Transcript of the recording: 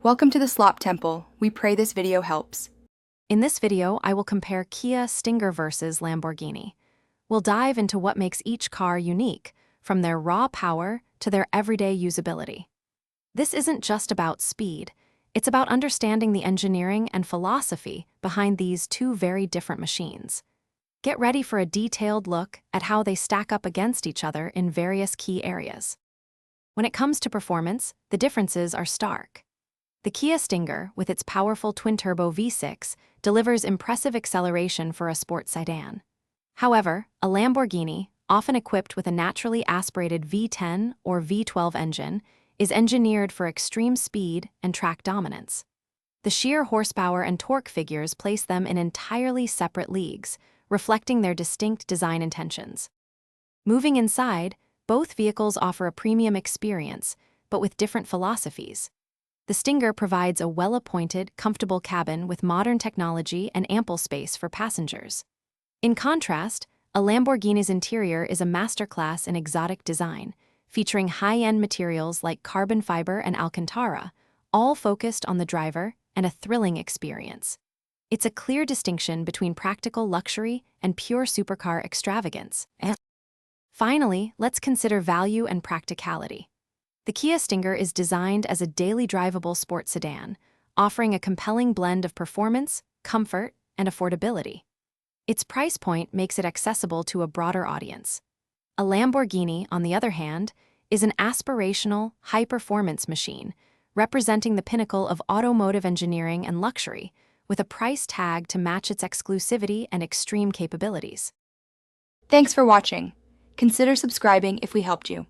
Welcome to the Slop Temple. We pray this video helps. In this video, I will compare Kia Stinger versus Lamborghini. We'll dive into what makes each car unique, from their raw power to their everyday usability. This isn't just about speed, it's about understanding the engineering and philosophy behind these two very different machines. Get ready for a detailed look at how they stack up against each other in various key areas. When it comes to performance, the differences are stark. The Kia Stinger, with its powerful twin-turbo V6, delivers impressive acceleration for a sports sedan. However, a Lamborghini, often equipped with a naturally aspirated V10 or V12 engine, is engineered for extreme speed and track dominance. The sheer horsepower and torque figures place them in entirely separate leagues, reflecting their distinct design intentions. Moving inside, both vehicles offer a premium experience, but with different philosophies. The Stinger provides a well-appointed, comfortable cabin with modern technology and ample space for passengers. In contrast, a Lamborghini's interior is a masterclass in exotic design, featuring high-end materials like carbon fiber and Alcantara, all focused on the driver and a thrilling experience. It's a clear distinction between practical luxury and pure supercar extravagance. Finally, let's consider value and practicality. The Kia Stinger is designed as a daily drivable sports sedan, offering a compelling blend of performance, comfort, and affordability. Its price point makes it accessible to a broader audience. A Lamborghini, on the other hand, is an aspirational, high-performance machine, representing the pinnacle of automotive engineering and luxury, with a price tag to match its exclusivity and extreme capabilities. Thanks for watching. Consider subscribing if we helped you.